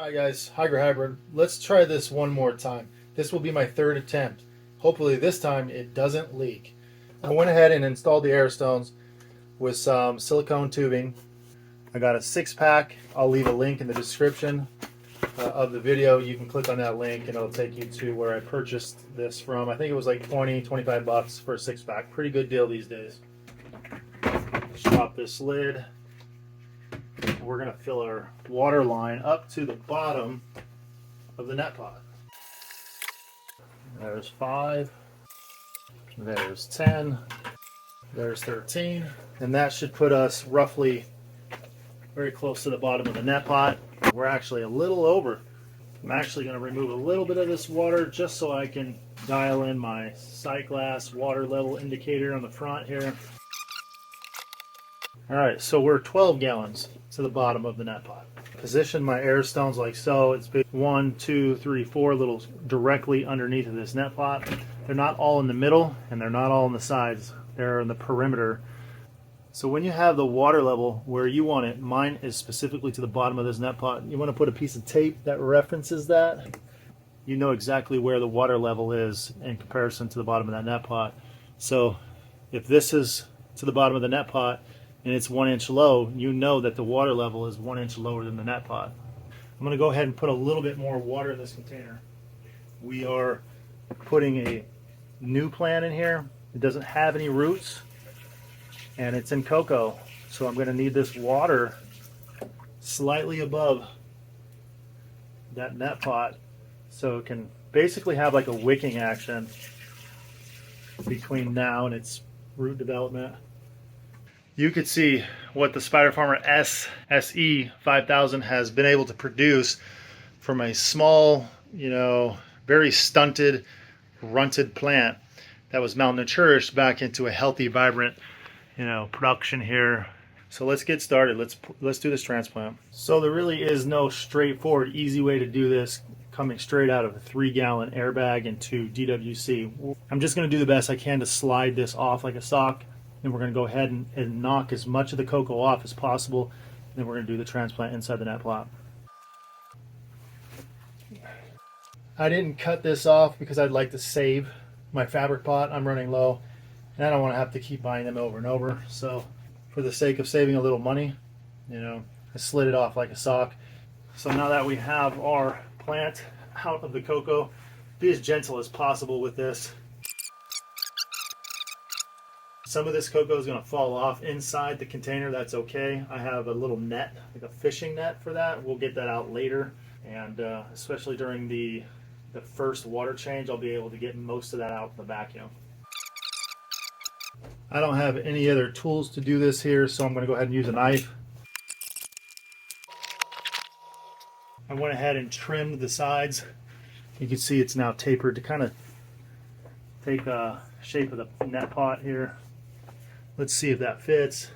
Alright guys, Hybrid, let's try this one more time. This will be my third attempt. Hopefully this time it doesn't leak. I went ahead and installed the air stones with some silicone tubing. I got a 6-pack. I'll leave a link in the description of the video. You can click on that link and it'll take you to where I purchased this from. I think it was like 20-25 bucks for a 6-pack. Pretty good deal these days. Let's drop this lid. We're going to fill our water line up to the bottom of the net pot. There's 5, there's 10, there's 13, and that should put us roughly very close to the bottom of the net pot. We're actually a little over. I'm actually going to remove a little bit of this water just so I can dial in my sight glass water level indicator on the front here. Alright, so we're 12 gallons to the bottom of the net pot. Position my air stones like so. It's 1, 2, 3, 4 little directly underneath of this net pot. They're not all in the middle and they're not all on the sides. They're in the perimeter. So when you have the water level where you want it, mine is specifically to the bottom of this net pot. You want to put a piece of tape that references that. You know exactly where the water level is in comparison to the bottom of that net pot. So if this is to the bottom of the net pot and it's 1 inch low, you know that the water level is 1 inch lower than the net pot. I'm going to go ahead and put a little bit more water in this container. We are putting a new plant in here. It doesn't have any roots and it's in cocoa, so I'm going to need this water slightly above that net pot so it can basically have like a wicking action between now and its root development. You could see what the Spider Farmer SE 5000 has been able to produce from a small, very stunted, runted plant that was malnourished back into a healthy, vibrant, production here. So let's get started. Let's do this transplant. So there really is no straightforward, easy way to do this coming straight out of a 3-gallon airbag into DWC. I'm just going to do the best I can to slide this off like a sock. And we're going to go ahead and knock as much of the cocoa off as possible. And then we're going to do the transplant inside the net pot. I didn't cut this off because I'd like to save my fabric pot. I'm running low and I don't want to have to keep buying them over and over. So for the sake of saving a little money, I slid it off like a sock. So now that we have our plant out of the cocoa, be as gentle as possible with this. Some of this cocoa is going to fall off inside the container. That's okay. I have a little net, like a fishing net for that. We'll get that out later. And especially during the first water change, I'll be able to get most of that out in the vacuum. I don't have any other tools to do this here, so I'm going to go ahead and use a knife. I went ahead and trimmed the sides. You can see it's now tapered to kind of take a shape of the net pot here. Let's see if that fits.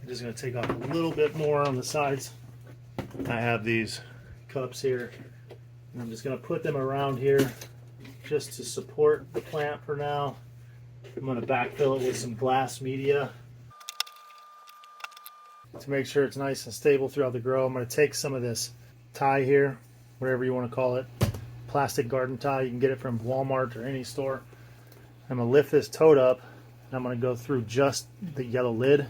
I'm just going to take off a little bit more on the sides. I have these cups here, and I'm just going to put them around here just to support the plant for now. I'm going to backfill it with some glass media to make sure it's nice and stable throughout the grow. I'm going to take some of this tie here, whatever you want to call it, plastic garden tie. You can get it from Walmart or any store. I'm going to lift this tote up. I'm going to go through just the yellow lid.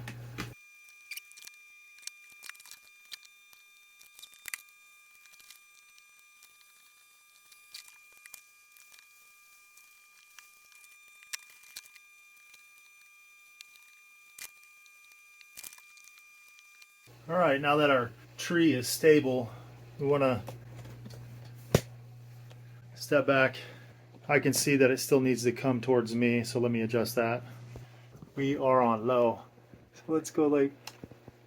All right, now that our tree is stable, we want to step back. I can see that it still needs to come towards me, so let me adjust that. We are on low, so let's go like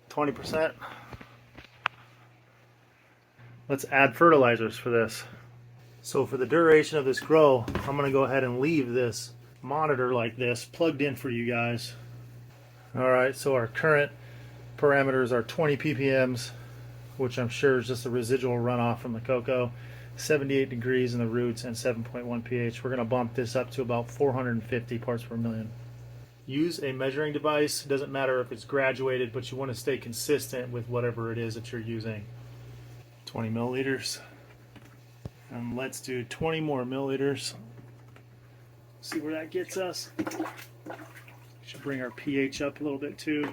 20%. Let's add fertilizers for this. So for the duration of this grow, I'm going to go ahead and leave this monitor like this plugged in for you guys. Alright, so our current parameters are 20 ppms, which I'm sure is just a residual runoff from the cocoa, 78 degrees in the roots, and 7.1 pH. We're going to bump this up to about 450 parts per million. Use a measuring device. It doesn't matter if it's graduated, but you want to stay consistent with whatever it is that you're using. 20 milliliters. And let's do 20 more milliliters. See where that gets us. Should bring our pH up a little bit too.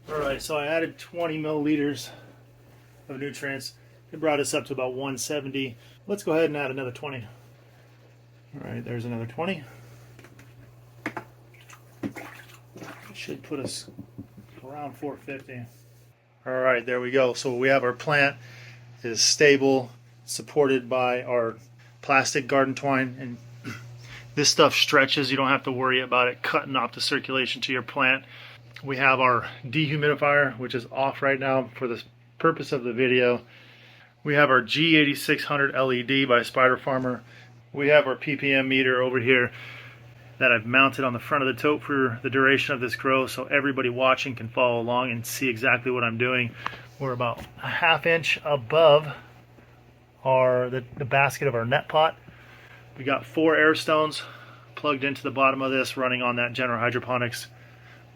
Alright, so I added 20 milliliters of nutrients. It brought us up to about 170. Let's go ahead and add another 20. Alright, there's another 20. Should put us around 450. Alright, there we go. So we have our plant is stable, supported by our plastic garden twine, and this stuff stretches. You don't have to worry about it cutting off the circulation to your plant. We have our dehumidifier, which is off right now for the purpose of the video. We have our G8600 LED by Spider Farmer. We have our ppm meter over here that I've mounted on the front of the tote for the duration of this grow, so everybody watching can follow along and see exactly what I'm doing. We're about a ½ inch above the basket of our net pot. We got 4 air stones plugged into the bottom of this, running on that General Hydroponics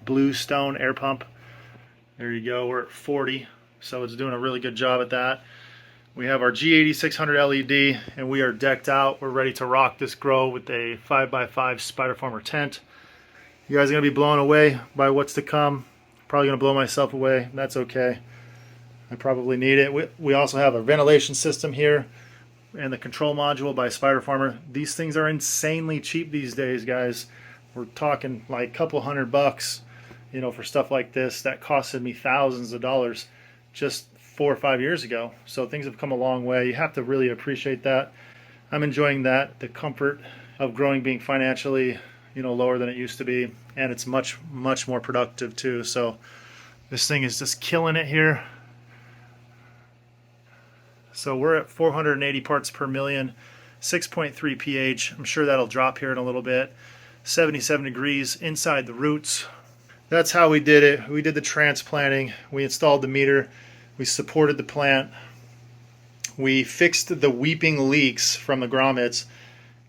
blue stone air pump. There you go, we're at 40, so it's doing a really good job at that. We have our G8600 LED, and we are decked out. We're ready to rock this grow with a 5x5 Spider Farmer tent. You guys are going to be blown away by what's to come. Probably going to blow myself away. That's okay. I probably need it. We also have a ventilation system here and the control module by Spider Farmer. These things are insanely cheap these days, guys. We're talking like a couple $100, you know, for stuff like this. That costed me thousands of dollars just 4 or 5 years ago. So things have come a long way. You have to really appreciate that. I'm enjoying that, the comfort of growing being financially, you know, lower than it used to be, and it's much more productive too. So this thing is just killing it here. So we're at 480 parts per million, 6.3 pH. I'm sure that'll drop here in a little bit. 77 degrees inside the roots. That's how we did it. We did the transplanting. We installed the meter. We supported the plant. We fixed the weeping leaks from the grommets.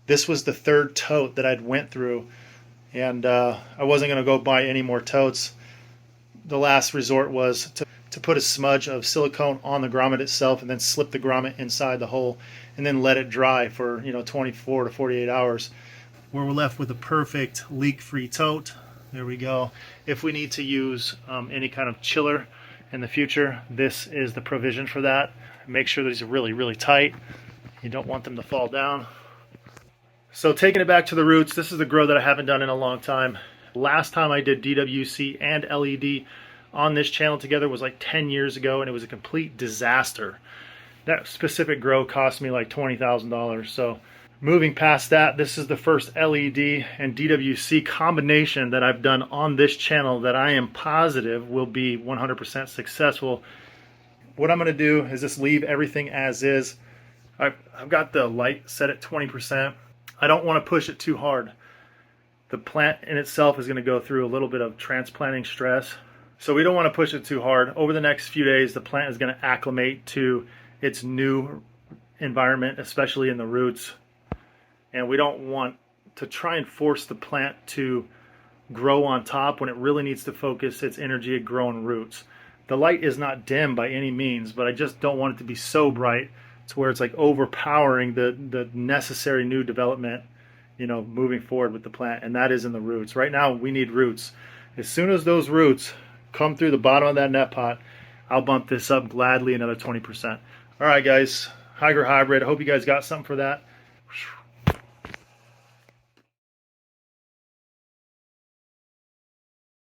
This was the 3rd tote that I'd went through, and I wasn't going to go buy any more totes. The last resort was to put a smudge of silicone on the grommet itself and then slip the grommet inside the hole and then let it dry for 24 to 48 hours. We're left with a perfect leak-free tote. There we go. If we need to use any kind of chiller in the future, this is the provision for that. Make sure these are really tight. You don't want them to fall down. So taking it back to the roots, this is the grow that I haven't done in a long time. Last time I did DWC and LED on this channel together was like 10 years ago, and it was a complete disaster. That specific grow cost me like $20,000. So moving past that, this is the first LED and DWC combination that I've done on this channel that I am positive will be 100% successful. What I'm going to do is just leave everything as is. I've got the light set at 20%. I don't want to push it too hard. The plant in itself is going to go through a little bit of transplanting stress, so we don't want to push it too hard. Over the next few days, the plant is going to acclimate to its new environment, especially in the roots. And we don't want to try and force the plant to grow on top when it really needs to focus its energy at growing roots. The light is not dim by any means, but I just don't want it to be so bright to where it's like overpowering the necessary new development, moving forward with the plant, and that is in the roots. Right now, we need roots. As soon as those roots come through the bottom of that net pot, I'll bump this up gladly another 20%. All right, guys, Hygro Hybrid. I hope you guys got something for that.